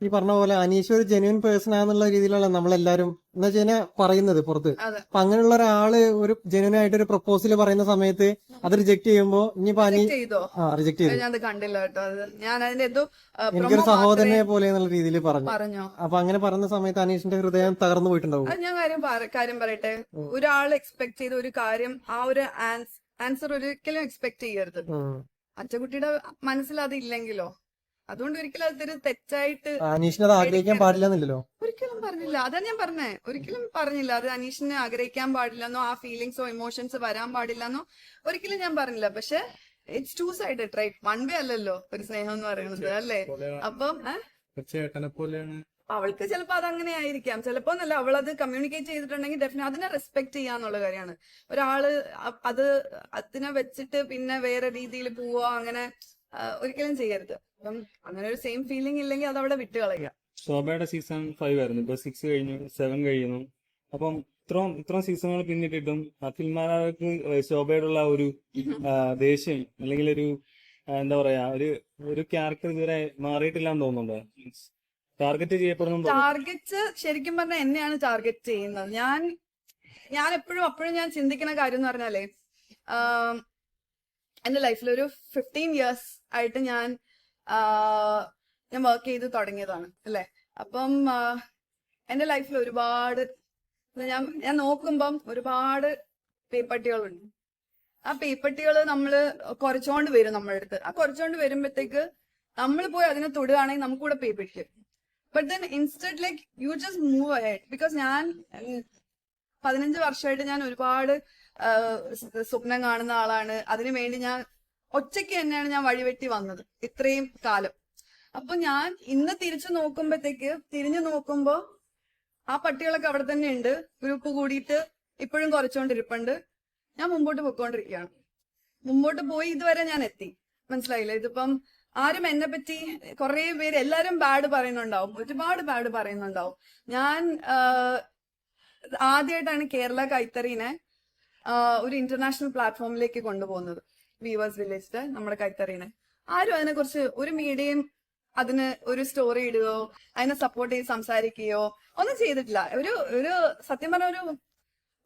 ഈ പറഞ്ഞ പോലെ അനീഷ് ഒരു ജെന്യൂൻ പേഴ്സൺ ആണെന്നുള്ള രീതിയിലുള്ള നമ്മളെല്ലാരും എന്ന് വെച്ച് കഴിഞ്ഞാൽ പറയുന്നത് പുറത്ത്. അതെ അപ്പൊ അങ്ങനെയുള്ള ഒരാള് ഒരു ജെന്യൂൻ ആയിട്ട് ഒരു പ്രപ്പോസൽ പറയുന്ന സമയത്ത് അത് റിജക്ട് ചെയ്യുമ്പോ ഇനിയിപ്പോ റിജക്ട് ചെയ്തോ? റിജക്ട് ചെയ്തു. ഞാൻ അത് കണ്ടില്ല കേട്ടോ. അത് ഞാൻ അതിന്റെ എന്തോ എനിക്കൊരു പ്രൊമോ മാത്രമേ സഹോദരനെ പോലെ എന്നുള്ള രീതിയിൽ പറഞ്ഞു. പറഞ്ഞോ. അപ്പൊ അങ്ങനെ പറയുന്ന സമയത്ത് അനീഷിന്റെ ഹൃദയം തകർന്നു പോയിട്ടുണ്ടാവും. അത് ഞാൻ കാര്യം പറയട്ടെ. ഒരാൾ എക്സ്പെക്ട് ചെയ്ത ഒരു കാര്യം, ആ ഒരു ആൻസർ ഒരിക്കലും എക്സ്പെക്ട് ചെയ്യരുത്. അച്ചക്കുട്ടിയുടെ മനസ്സിൽ അത് ഇല്ലെങ്കിലോ? അതുകൊണ്ട് ഒരിക്കലും അതൊരു തെറ്റായിട്ട് അനീഷിന് അത് ആഗ്രഹിക്കാൻ പാടില്ലെന്നില്ലല്ലോ. ഒരിക്കലും പറഞ്ഞില്ല. അതാ ഞാൻ പറഞ്ഞേ, ഒരിക്കലും പറഞ്ഞില്ല അത് അനീഷിനെ ആഗ്രഹിക്കാൻ പാടില്ലെന്നോ ആ ഫീലിങ്സോ ഇമോഷൻസ് വരാൻ പാടില്ലെന്നോ ഒരിക്കലും ഞാൻ പറഞ്ഞില്ല. പക്ഷെ it's two sided right, one way അല്ലല്ലോ ഒരു സ്നേഹം എന്ന് പറയുന്നത്, അല്ലേ? അപ്പം അവൾക്ക് ചിലപ്പോ അതങ്ങനെ ആയിരിക്കാം, ചിലപ്പോ എന്നല്ല, അവൾ അത് കമ്മ്യൂണിക്കേറ്റ് ചെയ്തിട്ടുണ്ടെങ്കിൽ ഡെഫിനറ്റ് അതിനെ റെസ്പെക്ട് ചെയ്യാന്നുള്ള കാര്യമാണ്. ഒരാള് അതിനെ വെച്ചിട്ട് പിന്നെ വേറെ രീതിയിൽ പോവുക അങ്ങനെ ഒരിക്കലും ചെയ്യരുത്. അപ്പം അങ്ങനെ ഒരു സെയിം ഫീലിംഗ് ഇല്ലെങ്കിൽ അത് അവിടെ വിട്ട് കളയുക. ശോഭയുടെ സീസൺ 5 ആയിരുന്നു, ഇപ്പൊ 6 കഴിഞ്ഞു, 7 കഴിയുന്നു. അപ്പം ഇത്രയും സീസണുകൾ പിന്നിട്ടിട്ടും അഖിൽമാരാർക്ക് ശോഭയോടുള്ള ഒരു ദേഷ്യം അല്ലെങ്കിൽ ഒരു എന്താ പറയാ ഒരു ക്യാരക്ടർ ഇതുവരെ മാറിയിട്ടില്ല എന്ന് തോന്നുന്നുണ്ടോ? ടാർഗറ്റ് ചെയ്യപ്പെടുന്നു. ടാർഗറ്റ് ശരിക്കും പറഞ്ഞാൽ എന്നെയാണ് ടാർഗറ്റ് ചെയ്യുന്നത്. ഞാൻ അപ്പോഴും ഞാൻ ചിന്തിക്കുന്ന കാര്യം എന്ന് പറഞ്ഞാലേ, എന്റെ ലൈഫിൽ ഒരു 15 years ആയിട്ട് ഞാൻ വർക്ക് ചെയ്ത് തുടങ്ങിയതാണ്, അല്ലെ? അപ്പം എന്റെ ലൈഫിൽ ഒരുപാട് ഞാൻ നോക്കുമ്പം ഒരുപാട് പേപ്പട്ടികളുണ്ട്. ആ പേപ്പട്ടികൾ നമ്മള് കുറച്ചോണ്ട് വരും നമ്മുടെ അടുത്ത്. ആ കുറച്ചോണ്ട് വരുമ്പോഴത്തേക്ക് നമ്മൾ പോയി അതിനെ തൊടുകയാണെങ്കിൽ നമുക്ക് കൂടെ പേപ്പട്ടിക്കും. But then instead like you just move ahead. Because ഞാൻ 15 വർഷമായിട്ട് ഞാൻ ഒരുപാട് സ്വപ്നം കാണുന്ന ആളാണ്. അതിനു വേണ്ടി ഞാൻ ഒറ്റയ്ക്ക് തന്നെയാണ് ഞാൻ വഴിവെട്ടി വന്നത് ഇത്രയും കാലം. അപ്പൊ ഞാൻ ഇന്ന് തിരിഞ്ഞു നോക്കുമ്പോ ആ പട്ടികളൊക്കെ അവിടെ തന്നെ ഉണ്ട്, ഗ്രൂപ്പ് കൂടിയിട്ട് ഇപ്പോഴും കുറച്ചുകൊണ്ടിരിപ്പുണ്ട്. ഞാൻ മുമ്പോട്ട് പോയിക്കൊണ്ടിരിക്കുകയാണ്. മുമ്പോട്ട് പോയി ഇതുവരെ ഞാൻ എത്തി. മനസ്സിലായില്ലേ? ഇതിപ്പം ആരും എന്നെ പറ്റി കുറെ പേര് എല്ലാരും ബാഡ് പറയുന്നുണ്ടാവും, ഒരുപാട് ബാഡ് പറയുന്നുണ്ടാവും. ഞാൻ ആദ്യമായിട്ടാണ് കേരള കൈത്തറീനെ ഒരു ഇന്റർനാഷണൽ പ്ലാറ്റ്ഫോമിലേക്ക് കൊണ്ടുപോകുന്നത്. വീവേഴ്സ് വില്ലേജിന്റെ നമ്മുടെ കൈത്തറീനെ ആരും അതിനെക്കുറിച്ച് ഒരു മീഡിയയും അതിന് ഒരു സ്റ്റോറി ഇടുകയോ അതിനെ സപ്പോർട്ട് ചെയ്ത് സംസാരിക്കുകയോ ഒന്നും ചെയ്തിട്ടില്ല. ഒരു സത്യം പറഞ്ഞ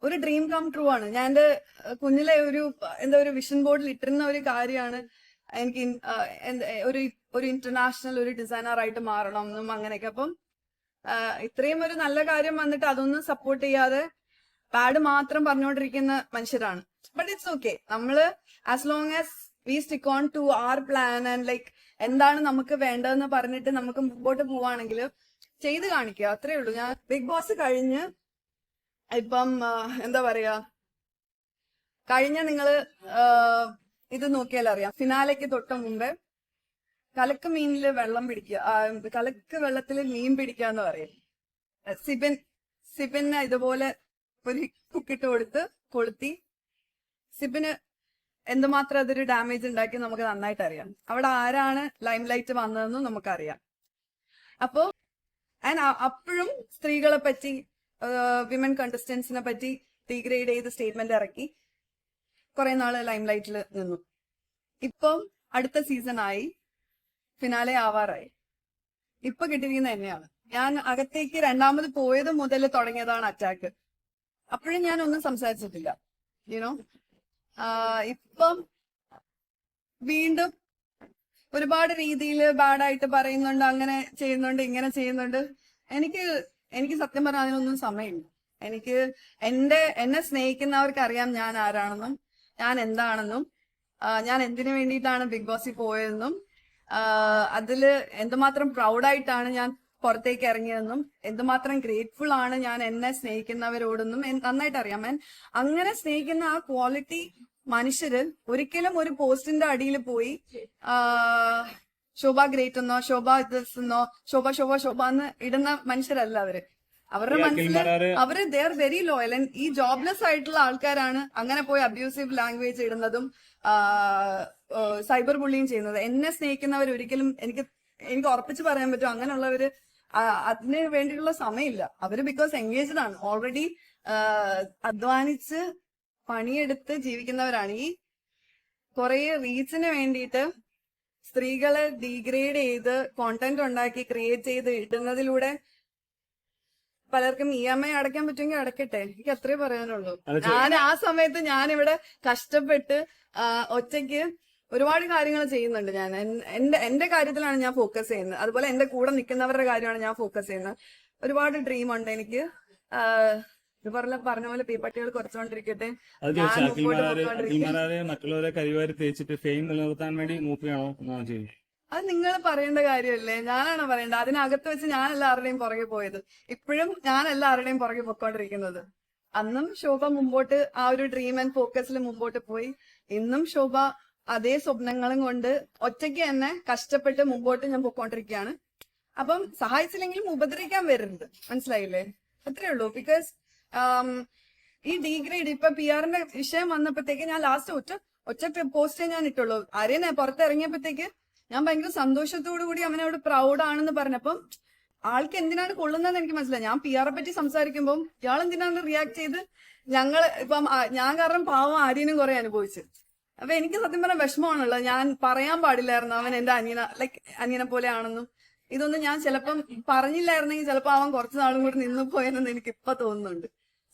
ഒരു ഡ്രീം കം ട്രൂ ആണ്. ഞാൻ എന്റെ കുഞ്ഞിലെ ഒരു വിഷൻ ബോർഡിൽ ഇട്ടിരുന്ന ഒരു കാര്യമാണ് എനിക്ക് ഒരു ഇന്റർനാഷണൽ ഒരു ഡിസൈനർ ആയിട്ട് മാറണം എന്നും അങ്ങനെയൊക്കെ. അപ്പം ഇത്രയും ഒരു നല്ല കാര്യം വന്നിട്ട് അതൊന്നും സപ്പോർട്ട് ചെയ്യാതെ ബാഡ് മാത്രം പറഞ്ഞുകൊണ്ടിരിക്കുന്ന മനുഷ്യരാണ്. But it's okay. നമ്മള് as long as we stick on to our plan and like എന്താണ് നമുക്ക് വേണ്ടതെന്ന് പറഞ്ഞിട്ട് നമുക്ക് മുമ്പോട്ട് പോവാണെങ്കിൽ ചെയ്ത് കാണിക്കുക, അത്രേ ഉള്ളൂ. ഞാൻ ബിഗ് ബോസ് കഴിഞ്ഞ് ഇപ്പം എന്താ പറയാ, കഴിഞ്ഞ നിങ്ങള് ഇത് നോക്കിയാൽ അറിയാം, ഫിനാലേക്ക് തൊട്ട് മുമ്പേ കലക്ക് മീനില് വെള്ളം പിടിക്കുക, കലക്ക് വെള്ളത്തില് മീൻ പിടിക്കുക എന്ന് പറയും. സിബിന് ഇതുപോലെ ഒരു കുക്കിട്ട് കൊടുത്ത് കൊളുത്തി സിബിന് എന്തുമാത്രം അതൊരു ഡാമേജ് ഉണ്ടാക്കി നമുക്ക് നന്നായിട്ട് അറിയാം. അവിടെ ആരാണ് ലൈം ലൈറ്റ് വന്നതെന്നും നമുക്കറിയാം. അപ്പോ അപ്പോഴും സ്ത്രീകളെ പറ്റി വിമൻ കണ്ടസ്റ്റന്റ്സിനെ പറ്റി ഡീഗ്രേഡ് ചെയ്ത് സ്റ്റേറ്റ്മെന്റ് ഇറക്കി കുറെ നാള് ലൈം ലൈറ്റിൽ നിന്നു. ഇപ്പം അടുത്ത സീസണായി, ഫിനാലെ ആവാറായി. ഇപ്പൊ കിട്ടിയിരിക്കുന്ന എന്നെയാണ്. ഞാൻ അകത്തേക്ക് രണ്ടാമത് പോയത് മുതൽ തുടങ്ങിയതാണ് അറ്റാക്ക്. അപ്പോഴും ഞാൻ ഒന്നും സംസാരിച്ചിട്ടില്ല, യുനോ. ഇപ്പം വീണ്ടും ഒരുപാട് രീതിയിൽ ബാഡായിട്ട് പറയുന്നുണ്ട്, അങ്ങനെ ചെയ്യുന്നുണ്ട്, ഇങ്ങനെ ചെയ്യുന്നുണ്ട്. എനിക്ക് സത്യം പറഞ്ഞാൽ അതിനൊന്നും സമയമില്ല. എന്നെ സ്നേഹിക്കുന്നവർക്ക് അറിയാം ഞാൻ ആരാണെന്നും ഞാൻ എന്താണെന്നും ഞാൻ എന്തിനു വേണ്ടിയിട്ടാണ് ബിഗ് ബോസിൽ പോയതെന്നും അതില് എന്തുമാത്രം പ്രൗഡായിട്ടാണ് ഞാൻ പുറത്തേക്ക് ഇറങ്ങിയതെന്നും എന്തുമാത്രം ഗ്രേറ്റ്ഫുൾ ആണ് ഞാൻ എന്നെ സ്നേഹിക്കുന്നവരോടൊന്നും നന്നായിട്ട് അറിയാം. അങ്ങനെ സ്നേഹിക്കുന്ന ആ ക്വാളിറ്റി മനുഷ്യര് ഒരിക്കലും ഒരു പോസ്റ്റിന്റെ അടിയിൽ പോയി ശോഭ ഗ്രേറ്റ് എന്നോ ശോഭ ഇതെന്നോ ശോഭ എന്ന് ഇടുന്ന മനുഷ്യരല്ല അവര്. അവരുടെ മനസ്സിൽ ദേ ആർ വെരി ലോയൽ. ഈ ജോബ്ലെസ് ആയിട്ടുള്ള ആൾക്കാരാണ് അങ്ങനെ പോയി അബ്യൂസീവ് ലാംഗ്വേജ് ഇടുന്നതും സൈബർ ബുള്ളിയും ചെയ്യുന്നത്. എന്നെ സ്നേഹിക്കുന്നവർ ഒരിക്കലും എനിക്ക് ഉറപ്പിച്ച് പറയാൻ പറ്റും അങ്ങനെയുള്ളവര് അതിന് വേണ്ടിയിട്ടുള്ള സമയമില്ല. അവര് ബിക്കോസ് എൻഗേജ്ഡ് ആണ്, ഓൾറെഡി അധ്വാനിച്ച് പണിയെടുത്ത് ജീവിക്കുന്നവരാണ്. ഈ കുറെ റീച്ചിന് വേണ്ടിയിട്ട് സ്ത്രീകളെ ഡീഗ്രേഡ് ചെയ്ത് കോണ്ടന്റ് ഉണ്ടാക്കി ക്രിയേറ്റ് ചെയ്ത് ഇടുന്നതിലൂടെ പലർക്കും EMI അടയ്ക്കാൻ പറ്റുമെങ്കിൽ അടയ്ക്കട്ടെ, എനിക്ക് അത്രേ പറയാനുള്ളൂ. ഞാൻ ആ സമയത്ത് ഞാനിവിടെ കഷ്ടപ്പെട്ട് ഒറ്റയ്ക്ക് ഒരുപാട് കാര്യങ്ങൾ ചെയ്യുന്നുണ്ട്. ഞാൻ എന്റെ കാര്യത്തിലാണ് ഞാൻ ഫോക്കസ് ചെയ്യുന്നത്. അതുപോലെ എന്റെ കൂടെ നിൽക്കുന്നവരുടെ കാര്യമാണ് ഞാൻ ഫോക്കസ് ചെയ്യുന്നത്. ഒരുപാട് ഡ്രീം ഉണ്ട് എനിക്ക്. ഇത് പറഞ്ഞ പോലെ പീപ്പട്ടികൾ കുറച്ചുകൊണ്ടിരിക്കട്ടെ. മറ്റുള്ളവരെ കരിവാരി തേച്ചിട്ട് ഫെയിം നിലനിർത്താൻ വേണ്ടി മൂപ്പിയാണോ എന്നാണ് ചെയ്യുന്നത്? അത് നിങ്ങൾ പറയേണ്ട കാര്യമല്ലേ, ഞാനാണ് പറയേണ്ടത്. അതിനകത്ത് വെച്ച് ഞാൻ എല്ലാവരുടെയും പുറകെ പോയത്, ഇപ്പോഴും ഞാൻ എല്ലാവരുടെയും പുറകെ പൊക്കോണ്ടിരിക്കുന്നത്. അന്നും ശോഭ മുമ്പോട്ട് ആ ഒരു ഡ്രീം ആൻഡ് ഫോക്കസിൽ മുമ്പോട്ട് പോയി. ഇന്നും ശോഭ അതേ സ്വപ്നങ്ങളും കൊണ്ട് ഒറ്റയ്ക്ക് തന്നെ കഷ്ടപ്പെട്ട് മുമ്പോട്ട് ഞാൻ പൊക്കോണ്ടിരിക്കുകയാണ്. അപ്പം സഹായിച്ചില്ലെങ്കിലും ഉപദ്രവിക്കാൻ വരരുത്, മനസ്സിലായില്ലേ? അത്രേ ഉള്ളൂ. ബിക്കോസ് ഈ ഡീഗ്രേഡ് ഇപ്പൊ PR ന്റെ വിഷയം വന്നപ്പോഴത്തേക്ക് ഞാൻ ലാസ്റ്റ് ഒറ്റ പോസ്റ്റേ ഞാൻ ഇട്ടുള്ളൂ. ആരെയും പുറത്തിറങ്ങിയപ്പോഴത്തേക്ക് ഞാൻ ഭയങ്കര സന്തോഷത്തോടു കൂടി അവനോട് പ്രൗഡ് ആണെന്ന് പറഞ്ഞപ്പം ആൾക്ക് എന്തിനാണ് കൊള്ളുന്നതെന്ന് എനിക്ക് മനസ്സിലായി. ഞാൻ PR പറ്റി സംസാരിക്കുമ്പോൾ ഇയാൾ എന്തിനാണ് റിയാക്ട് ചെയ്ത് ഇപ്പം ഞാൻ കാരണം പാവം ആര്യനും കുറെ അനുഭവിച്ചു. അപ്പൊ എനിക്ക് സത്യം പറഞ്ഞ വിഷമമാണുള്ളത്. ഞാൻ പറയാൻ പാടില്ലായിരുന്നു അവൻ എന്റെ അനിയനെ പോലെ ആണെന്നും. ഇതൊന്നും ഞാൻ ചിലപ്പം പറഞ്ഞില്ലായിരുന്നെങ്കിൽ ചിലപ്പോൾ അവൻ കുറച്ചു നാളും കൂടി നിന്നു പോയെന്ന് എനിക്ക് ഇപ്പൊ തോന്നുന്നുണ്ട്.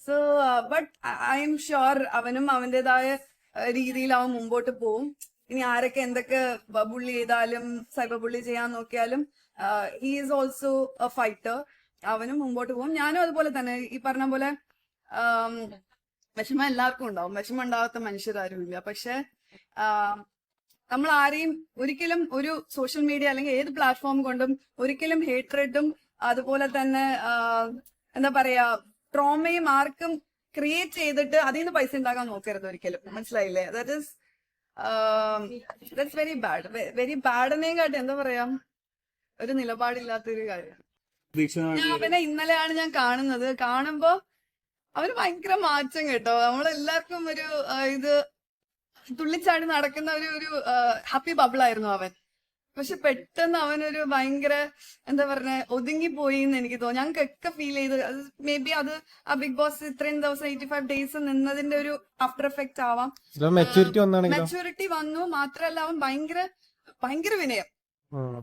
So but I am sure അവനും അവന്റേതായ രീതിയിൽ അവൻ മുമ്പോട്ട് പോവും. ഇനി ആരൊക്കെ എന്തൊക്കെ ബുള്ളി ചെയ്താലും സൈബർ ബുള്ളി ചെയ്യാൻ നോക്കിയാലും he is also A fighter. അവനും മുമ്പോട്ട് പോകും. ഞാനും അതുപോലെ തന്നെ ഈ പറഞ്ഞ പോലെ വിഷമം എല്ലാവർക്കും ഉണ്ടാവും. വിഷമം ഉണ്ടാവാത്ത മനുഷ്യരാരുമില്ല. പക്ഷെ നമ്മൾ ആരെയും ഒരിക്കലും ഒരു സോഷ്യൽ മീഡിയ അല്ലെങ്കിൽ ഏത് പ്ലാറ്റ്ഫോം കൊണ്ടും ഒരിക്കലും ഹേറ്റ്രെഡും അതുപോലെ തന്നെ എന്താ പറയാ ട്രോമയും ആർക്കും ക്രിയേറ്റ് ചെയ്തിട്ട് അതിൽ നിന്ന് പൈസ ഉണ്ടാക്കാൻ നോക്കരുത് ഒരിക്കലും, മനസ്സിലായില്ലേ? That's very bad. വെരി ബാഡിനെയും എന്താ പറയാ ഒരു നിലപാടില്ലാത്തൊരു കാര്യമാണ്. ഞാൻ അവനെ ഇന്നലെയാണ് ഞാൻ കാണുന്നത്. കാണുമ്പോ അവന് ഭയങ്കര മാറ്റം കേട്ടോ. നമ്മളെല്ലാവർക്കും ഒരു ഇത് തുള്ളിച്ചാടി നടക്കുന്ന ഒരു ഹാപ്പി ബബിളായിരുന്നു അവൻ. പക്ഷെ പെട്ടെന്ന് അവനൊരു ഭയങ്കര എന്താ പറഞ്ഞ ഒതുങ്ങിപ്പോയി എന്ന് എനിക്ക് തോന്നുന്നു. ഞങ്ങൾക്കൊക്കെ ഫീൽ ചെയ്ത് മേ ബി അത് ആ ബിഗ് ബോസ് ഇത്രയും ദിവസം 85 ഡേയ്സ് നിന്നതിന്റെ ഒരു ആഫ്റ്റർ എഫക്ട് ആവാം. മെച്ചൂരിറ്റി വന്നു. മാത്രല്ല അവൻ ഭയങ്കര വിനയം.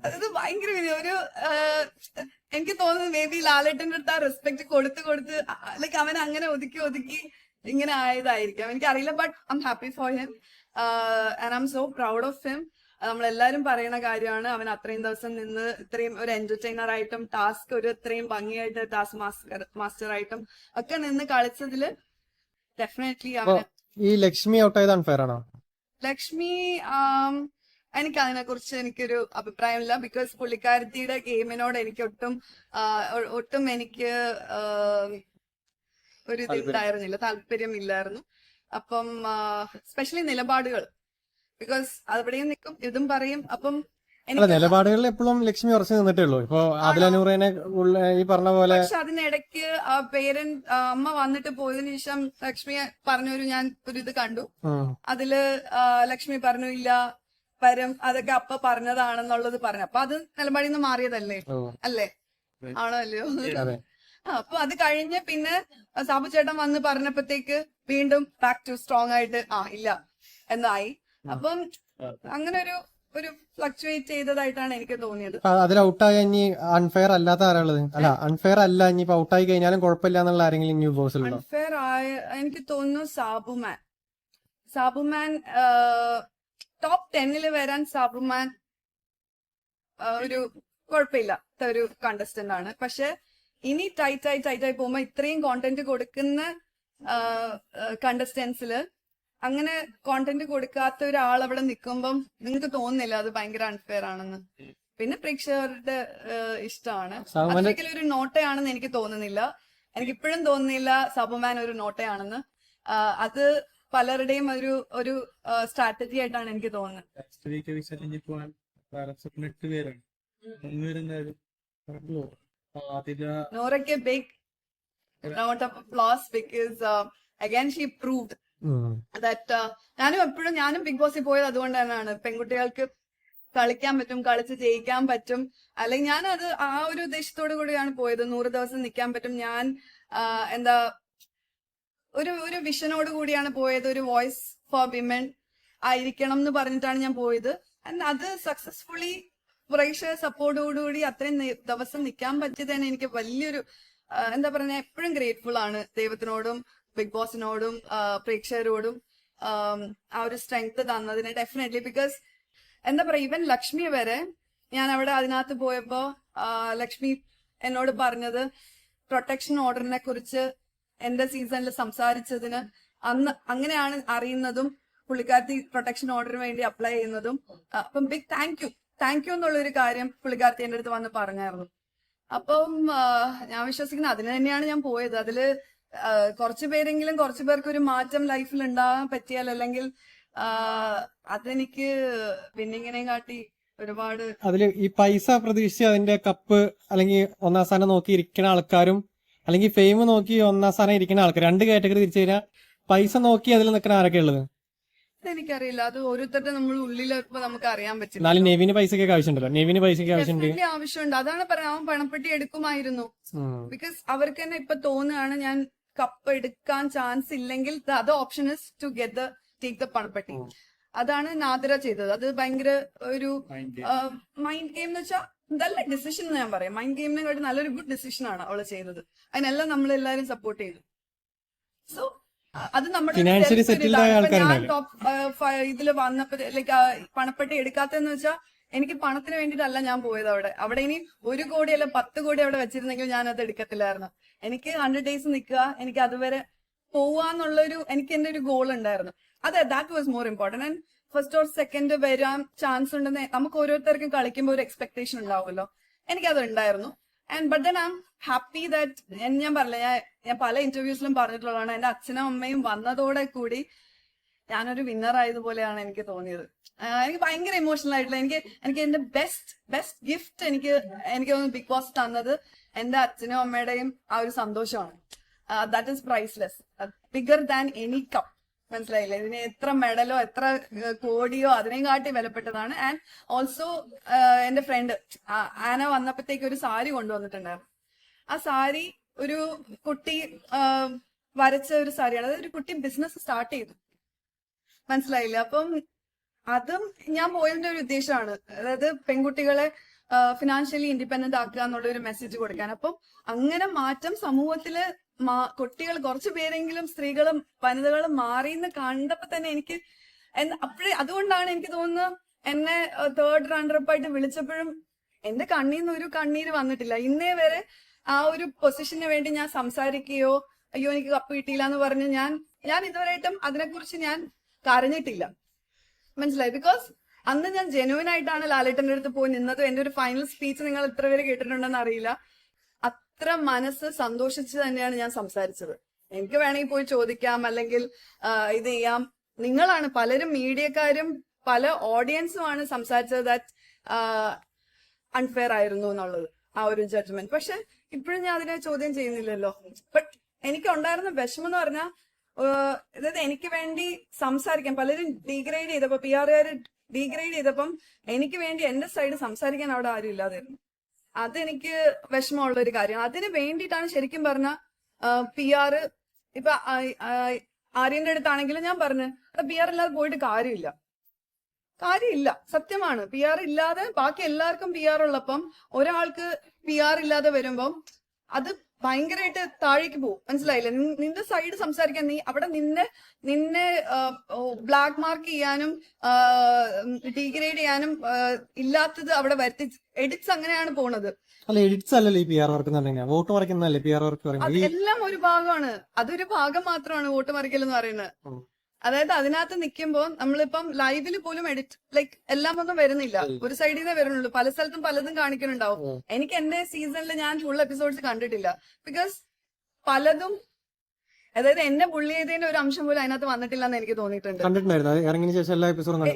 അത് ഭയങ്കര വിനയം. ഒരു എനിക്ക് തോന്നുന്നു മേ ബി ലാലേട്ടന്റെ അടുത്ത് ആ റെസ്പെക്ട് കൊടുത്ത് ലൈക്ക് അവൻ അങ്ങനെ ഒതുക്കി ഇങ്ങനെ ആയതായിരിക്കാം, എനിക്കറിയില്ല. But I am happy for him and I M so proud of him. നമ്മളെല്ലാരും പറയുന്ന കാര്യമാണ്. അവൻ അത്രയും ദിവസം നിന്ന് ഇത്രയും ഒരു എന്റർടൈനർ ആയിട്ടും ടാസ്ക് ഒരു ഇത്രയും ഭംഗിയായിട്ട് ടാസ്ക് മാസ്റ്റർ ആയിട്ടും ഒക്കെ നിന്ന് കളിച്ചതില് ഡെഫിനറ്റ്ലി അവൻ. ഈ ലക്ഷ്മി ഔട്ടായത് അൺഫെയർ ആണോ? ലക്ഷ്മി എനിക്ക് അതിനെ കുറിച്ച് എനിക്കൊരു അഭിപ്രായമില്ല. ബിക്കോസ് പുള്ളിക്കാരത്തിയുടെ ഗെയിമിനോട് എനിക്ക് ഒട്ടും എനിക്ക് ഒരു ഇതുണ്ടായിരുന്നില്ല, താല്പര്യമില്ലായിരുന്നു. അപ്പം സ്പെഷ്യലി നിലപാടുകൾ, ബിക്കോസ് അവിടെയും നിൽക്കും ഇതും പറയും. അപ്പം നിലപാടുകളിൽ എപ്പോഴും ലക്ഷ്മി ഉറച്ചു നിന്നിട്ടേ ഉള്ളൂ. ഇപ്പൊ ആദിലനൂറിനെ ഈ പറഞ്ഞ പോലെ. പക്ഷെ അതിനിടയ്ക്ക് അമ്മ വന്നിട്ട് പോയതിനു ശേഷം ലക്ഷ്മി പറഞ്ഞൊരു ഞാൻ ഒരു ഇത് കണ്ടു. അതില് ലക്ഷ്മി പറഞ്ഞു ഇല്ല വരും അതൊക്കെ അപ്പ പറഞ്ഞതാണെന്നുള്ളത് പറഞ്ഞു. അപ്പൊ അത് നിലപാടിൽ നിന്ന് മാറിയതല്ലേ? അല്ലേ? ആണോ അല്ലയോ? അപ്പൊ അത് കഴിഞ്ഞ് പിന്നെ സാബു ചേട്ടൻ വന്ന് പറഞ്ഞപ്പോഴത്തേക്ക് വീണ്ടും ബാക്ക് ടു സ്ട്രോങ് ആയിട്ട് ഇല്ല എന്നായി. അപ്പം അങ്ങനെ ഒരു ഫ്ലക്ച്വേറ്റ് ചെയ്തതായിട്ടാണ് എനിക്ക് തോന്നിയത്. അതിൽ ഔട്ടായ ഇനി അൺഫെയർ അല്ലാത്ത ആരാളത്? അല്ല അൺഫെയർ അല്ല, ഇനി ഔട്ടായി കഴിഞ്ഞാലും കുഴപ്പമില്ല എന്നുള്ള ആരെങ്കിലും ന്യൂ ബോസിലുണ്ടോ? അൺഫെയർ ആയ എനിക്ക് തോന്നുന്നു സാബുമാൻ ടോപ്പ് 10 വരാൻ സാബുമാൻ ഒരു കുഴപ്പമില്ലാത്ത ഒരു കണ്ടസ്റ്റന്റ് ആണ്. പക്ഷെ ഇനി ടൈറ്റായി പോകുമ്പോ ഇത്രയും കോണ്ടന്റ് കൊടുക്കുന്ന കണ്ടസ്റ്റൻസില് അങ്ങനെ കോണ്ടന്റ് കൊടുക്കാത്ത ഒരാൾ അവിടെ നിൽക്കുമ്പം നിങ്ങൾക്ക് തോന്നുന്നില്ല അത് ഭയങ്കര അൺഫെയർ ആണെന്ന്? പിന്നെ പ്രേക്ഷകരുടെ ഇഷ്ടമാണ്. അതൊരിക്കലും ഒരു നോട്ടയാണെന്ന് എനിക്ക് തോന്നുന്നില്ല. എനിക്കിപ്പോഴും തോന്നുന്നില്ല സാബുമാൻ ഒരു നോട്ടയാണെന്ന്. അത് പലരുടെയും ഒരു സ്ട്രാറ്റജി ആയിട്ടാണ് എനിക്ക് തോന്നുന്നത്. നോറയ്ക്ക് big round of applause because again she proved that. ഞാനും ബിഗ് ബോസിൽ പോയത് അതുകൊണ്ട് തന്നെയാണ്. പെൺകുട്ടികൾക്ക് കളിക്കാൻ പറ്റും, കളിച്ച് ജയിക്കാൻ പറ്റും. അല്ലെങ്കിൽ ഞാൻ അത് ആ ഒരു ഉദ്ദേശത്തോടു കൂടിയാണ് പോയത്. 100 ദിവസം നിൽക്കാൻ പറ്റും. ഞാൻ എന്താ ഒരു വിഷനോട് കൂടിയാണ് പോയത്. ഒരു വോയിസ് ഫോർ വിമൻ ആയിരിക്കണം എന്ന് പറഞ്ഞിട്ടാണ് ഞാൻ പോയത്. ആൻഡ് അത് സക്സസ്ഫുള്ളി പ്രേക്ഷക സപ്പോർട്ടോടുകൂടി അത്രയും ദിവസം നിൽക്കാൻ പറ്റിയത് തന്നെ എനിക്ക് വലിയൊരു എന്താ പറയുക, എപ്പോഴും ഗ്രേറ്റ്ഫുൾ ആണ് ദൈവത്തിനോടും ബിഗ് ബോസിനോടും പ്രേക്ഷകരോടും ആ ഒരു സ്ട്രെങ്ത് തന്നതിന് ഡെഫിനറ്റ്ലി. ബിക്കോസ് എന്താ പറയാ, ഈവൻ ലക്ഷ്മി വരെ ഞാൻ അവിടെ അതിനകത്ത് പോയപ്പോ ലക്ഷ്മി എന്നോട് പറഞ്ഞത് പ്രൊട്ടക്ഷൻ ഓർഡറിനെ കുറിച്ച് എന്റെ സീസണിൽ സംസാരിച്ചതിന് അന്ന് അങ്ങനെയാണ് അറിയുന്നതും പുള്ളിക്കാരത്തി പ്രൊട്ടക്ഷൻ ഓർഡറിന് വേണ്ടി അപ്ലൈ ചെയ്യുന്നതും. അപ്പം ബിഗ് താങ്ക് യു എന്നുള്ളൊരു കാര്യം പുള്ളിക്കാരത്തി എന്റെ അടുത്ത് വന്ന് പറഞ്ഞായിരുന്നു. അപ്പം ഞാൻ വിശ്വസിക്കുന്നത് അതിന് തന്നെയാണ് ഞാൻ പോയത്. അതില് കുറച്ചു പേർക്ക് ഒരു മാറ്റം ലൈഫിൽ ഉണ്ടാകാൻ പറ്റിയാൽ, അല്ലെങ്കിൽ അതെനിക്ക് വിന്നിങ്ങിനെയും കാട്ടി ഒരുപാട്. അതില് ഈ പൈസ പ്രതീക്ഷിച്ച് അതിന്റെ കപ്പ് അല്ലെങ്കിൽ ഒന്നാം സ്ഥാനം നോക്കി ഇരിക്കുന്ന ആൾക്കാരും അല്ലെങ്കിൽ ഫെയിം നോക്കി ഒന്നാം സ്ഥാനം ഇരിക്കുന്ന ആൾക്കാർ, രണ്ട് കാറ്റഗറി തിരിച്ചു കഴിഞ്ഞാൽ പൈസ നോക്കി അതിൽ നിൽക്കുന്ന ആരൊക്കെ ഉള്ളത്? എനിക്കറിയില്ല, അത് ഓരോരുത്തരുടെ നമ്മൾ ഉള്ളിൽ ഇപ്പൊ നമുക്ക് അറിയാൻ പറ്റില്ല. എന്നാലും നെവിന് പൈസക്ക് ആവശ്യമുണ്ടല്ലോ, നെവിന് പൈസക്ക് ആവശ്യമുണ്ട്. ആവശ്യമുണ്ട്, അതാണ് പറയാം. അവൻ പണപ്പെട്ടി എടുക്കുമായിരുന്നു. ബിക്കോസ് അവർക്ക് തന്നെ ഇപ്പൊ തോന്നുകയാണ് ഞാൻ കപ്പ് എടുക്കാൻ ചാൻസ് ഇല്ലെങ്കിൽ അത് option is to get the take the പണപ്പെട്ടി. അതാണ് നാദിറ ചെയ്തത്. അത് ഭയങ്കര ഒരു മൈൻഡ് ഗെയിം എന്ന് വെച്ചാൽ നല്ല ഡിസിഷൻ എന്ന് ഞാൻ പറയാം. മൈൻഡ് ഗെയിമിനെ കാട്ടി നല്ലൊരു ഗുഡ് ഡിസിഷൻ ആണ് അവള് ചെയ്തത്. അതിനെല്ലാം നമ്മളെല്ലാരും സപ്പോർട്ട് ചെയ്തു. സോ അത് നമ്മുടെ ടോപ്പ് ഇതില് വന്നപ്പോ ലൈക്ക് പണപ്പെട്ടി എടുക്കാത്തെന്ന് വെച്ചാൽ എനിക്ക് പണത്തിന് വേണ്ടിയിട്ടല്ല ഞാൻ പോയത്. അവിടെ ഇനി 1 കോടി അല്ല 10 കോടി അവിടെ വെച്ചിരുന്നെങ്കിൽ ഞാൻ അത് എടുക്കത്തില്ലായിരുന്നു. എനിക്ക് 100 days നിൽക്കുക, എനിക്ക് അതുവരെ പോവാന്നുള്ളൊരു എനിക്ക് എന്റെ ഒരു ഗോൾ ഉണ്ടായിരുന്നു. അതെ, that was more important. And first or second വരാൻ ചാൻസ് ഉണ്ടെന്ന് നമുക്ക് ഓരോരുത്തർക്കും കളിക്കുമ്പോൾ ഒരു എക്സ്പെക്ടേഷൻ ഉണ്ടാവുമല്ലോ. എനിക്കത് ഉണ്ടായിരുന്നു. And but then I am happy that ഞാൻ പറഞ്ഞില്ല, ഞാൻ പല ഇന്റർവ്യൂസിലും പറഞ്ഞിട്ടുള്ളതാണ്, എന്റെ അച്ഛനും അമ്മയും വന്നതോടെ കൂടി ഞാനൊരു വിന്നർ ആയതുപോലെയാണ് എനിക്ക് തോന്നിയത്. എനിക്ക് ഭയങ്കര ഇമോഷണൽ ആയിട്ടുള്ള എനിക്ക് എന്റെ ബെസ്റ്റ് ഗിഫ്റ്റ് എനിക്ക് തോന്നുന്നു ബിഗ് ബോസ് തന്നത് എന്റെ അച്ഛനും അമ്മയുടെയും ആ ഒരു സന്തോഷമാണ്. That is priceless, bigger than any cup. മനസ്സിലായില്ലേ? ഇതിന് എത്ര മെഡലോ എത്ര കോടിയോ അതിനെയും കാട്ടി വിലപ്പെട്ടതാണ്. ആൻഡ് ഓൾസോ എന്റെ ഫ്രണ്ട് ആന വന്നപ്പോഴത്തേക്ക് ഒരു സാരി കൊണ്ടുവന്നിട്ടുണ്ടായിരുന്നു. ആ സാരി ഒരു കുട്ടി വരച്ച ഒരു സാരിയാണ്. അതായത് ഒരു കുട്ടി ബിസിനസ് സ്റ്റാർട്ട് ചെയ്തു. മനസ്സിലായില്ല? അപ്പം അതും ഞാൻ പോയതിന്റെ ഒരു ഉദ്ദേശമാണ്. അതായത് പെൺകുട്ടികളെ ഫിനാൻഷ്യലി ഇൻഡിപെൻഡന്റ് ആക്കുക എന്നുള്ള ഒരു മെസ്സേജ് കൊടുക്കാൻ. അപ്പം അങ്ങനെ മാറ്റം സമൂഹത്തില് കുട്ടികൾ കുറച്ചു പേരെങ്കിലും സ്ത്രീകളും വനിതകളും മാറിയെന്ന് കണ്ടപ്പോ തന്നെ എനിക്ക് അതുകൊണ്ടാണ് എനിക്ക് തോന്നുന്നത് എന്നെ 3rd റണ്ണറപ്പ് ആയിട്ട് വിളിച്ചപ്പോഴും എന്റെ കണ്ണീന്ന് ഒരു കണ്ണീര് വന്നിട്ടില്ല. ഇന്നേ വരെ ആ ഒരു പൊസിഷന് വേണ്ടി ഞാൻ സംസാരിക്കുകയോ അയ്യോ എനിക്ക് കപ്പ് കിട്ടിയില്ല എന്ന് പറഞ്ഞ് ഞാൻ ഇതുവരെയായിട്ടും അതിനെക്കുറിച്ച് ഞാൻ കരഞ്ഞിട്ടില്ല. മനസ്സിലായി? ബിക്കോസ് അന്ന് ഞാൻ ജെനുവിൻ ആയിട്ടാണ് ലാലേട്ടന്റെ അടുത്ത് പോയി നിന്നത്. എന്റെ ഒരു ഫൈനൽ സ്പീച്ച് നിങ്ങൾ എത്ര പേര് കേട്ടിട്ടുണ്ടെന്ന് അറിയില്ല. അത്ര മനസ്സ് സന്തോഷിച്ച് തന്നെയാണ് ഞാൻ സംസാരിച്ചത്. എനിക്ക് വേണമെങ്കിൽ പോയി ചോദിക്കാം, അല്ലെങ്കിൽ ഇത് ചെയ്യാം. നിങ്ങളാണ് പലരും, മീഡിയക്കാരും പല ഓഡിയൻസുമാണ് സംസാരിച്ചത് ദാറ്റ് അൺഫെയർ ആയിരുന്നു എന്നുള്ളത്, ആ ഒരു ജഡ്ജ്മെന്റ്. പക്ഷെ ഇപ്പോഴും ഞാൻ അതിനെ ചോദ്യം ചെയ്യുന്നില്ലല്ലോ. ബട്ട് എനിക്ക് ഉണ്ടായിരുന്ന വിഷമം എന്ന് പറഞ്ഞാൽ, അതായത് എനിക്ക് വേണ്ടി സംസാരിക്കാൻ പലരും ഡീഗ്രേഡ് ചെയ്തപ്പോ, PR-കാര് ഡീഗ്രേഡ് ചെയ്തപ്പം എനിക്ക് വേണ്ടി എന്റെ സൈഡ് സംസാരിക്കാൻ അവിടെ ആരും ഇല്ലാതായിരുന്നു. അതെനിക്ക് വിഷമമുള്ള ഒരു കാര്യം. അതിന് വേണ്ടിയിട്ടാണ് ശരിക്കും പറഞ്ഞ PR ഇപ്പൊ ആര്യന്റെ അടുത്താണെങ്കിലും ഞാൻ പറഞ്ഞു PR ഇല്ലാതെ പോയിട്ട് കാര്യമില്ല. സത്യമാണ്. PR ഇല്ലാതെ ബാക്കി എല്ലാവർക്കും PR ഉള്ളപ്പം ഒരാൾക്ക് PR ഇല്ലാതെ വരുമ്പം അത് ഭയങ്കരമായിട്ട് താഴേക്ക് പോകും. മനസ്സിലായില്ലേ? നിന്റെ സൈഡ് സംസാരിക്കാൻ അവിടെ നിന്നെ ബ്ലാക്ക് മാർക്ക് ചെയ്യാനും ഡീഗ്രേഡ് ചെയ്യാനും ഇല്ലാത്തത് അവിടെ വരുത്തി എഡിറ്റ്സ് അങ്ങനെയാണ് പോണത്. അല്ല, എഡിറ്റ്സ് അല്ലല്ലോ ഈ PR വർക്ക് എന്ന് പറഞ്ഞാൽ, വോട്ട് മറിക്കുന്നല്ലേ PR വർക്ക്. അതെല്ലാം ഒരു ഭാഗമാണ്, അതൊരു ഭാഗം മാത്രമാണ് വോട്ട് മറിക്കൽ എന്ന് പറയുന്നത്. അതായത് അതിനകത്ത് നിൽക്കുമ്പോ നമ്മളിപ്പം ലൈവില് പോലും എഡിറ്റ് ലൈക്ക് എല്ലാം ഒന്നും വരുന്നില്ല, ഒരു സൈഡിൽ നിന്നേ വരുന്നുള്ളൂ. പല സ്ഥലത്തും പലതും കാണിക്കുന്നുണ്ടാവും. എനിക്ക് എന്റെ സീസണിൽ ഞാൻ ഫുൾ എപ്പിസോഡ്സ് കണ്ടിട്ടില്ല. ബിക്കോസ് പലതും അതായത് എന്നെ പുള്ളി ചെയ്തതിന്റെ ഒരു അംശം പോലും അതിനകത്ത് വന്നിട്ടില്ല എന്ന് എനിക്ക് തോന്നിയിട്ടുണ്ട്.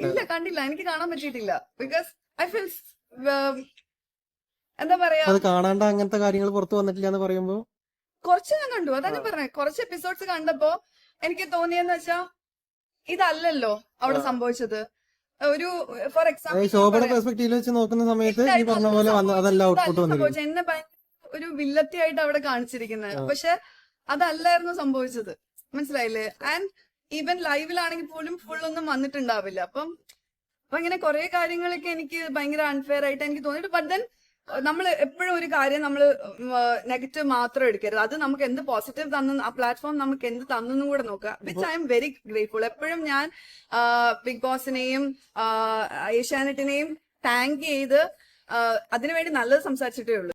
ഇല്ല, കണ്ടില്ല, എനിക്ക് കാണാൻ പറ്റിയിട്ടില്ല. ബിക്കോസ് ഐ ഫീൽ എന്താ പറയാ, കാണാണ്ട് അങ്ങനത്തെ കാര്യങ്ങൾ പുറത്തു വന്നിട്ടില്ല എന്ന് പറയുമ്പോ കുറച്ച് ഞാൻ കണ്ടു. അതാ ഞാൻ പറഞ്ഞത്, കുറച്ച് എപ്പിസോഡ്സ് കണ്ടപ്പോ എനിക്ക് തോന്നിയെന്ന് വെച്ചാ ഇതല്ലല്ലോ അവിടെ സംഭവിച്ചത്. ഒരു ഫോർ എക്സാമ്പിൾ നോക്കുന്ന സമയത്ത് ഈ പറഞ്ഞ പോലെ സംഭവിച്ചത് എന്നെ ഒരു വില്ലത്തിയായിട്ട് അവിടെ കാണിച്ചിരിക്കുന്നത്. പക്ഷെ അതല്ലായിരുന്നു സംഭവിച്ചത്. മനസ്സിലായില്ലേ? ആൻഡ് ഈവൻ ലൈവിലാണെങ്കിൽ പോലും ഫുൾ ഒന്നും വന്നിട്ടുണ്ടാവില്ല. അപ്പം അപ്പൊ ഇങ്ങനെ കുറെ കാര്യങ്ങളൊക്കെ എനിക്ക് ഭയങ്കര അൺഫെയർ ആയിട്ട് എനിക്ക് തോന്നിയിട്ട് ബട്ട് ദെൻ നമ്മൾ എപ്പോഴും ഒരു കാര്യം നമ്മൾ നെഗറ്റീവ് മാത്രം എടുക്കരുത്. അത് നമുക്ക് എന്ത് പോസിറ്റീവ് തന്നു, ആ പ്ലാറ്റ്ഫോം നമുക്ക് എന്ത് തന്നെന്നും കൂടെ നോക്കുക. Which I am very grateful. എപ്പോഴും ഞാൻ ബിഗ് ബോസിനെയും ഏഷ്യാനെറ്റിനെയും താങ്ക് ചെയ്ത് അതിനുവേണ്ടി നല്ലത് സംസാരിച്ചിട്ടേ ഉള്ളൂ.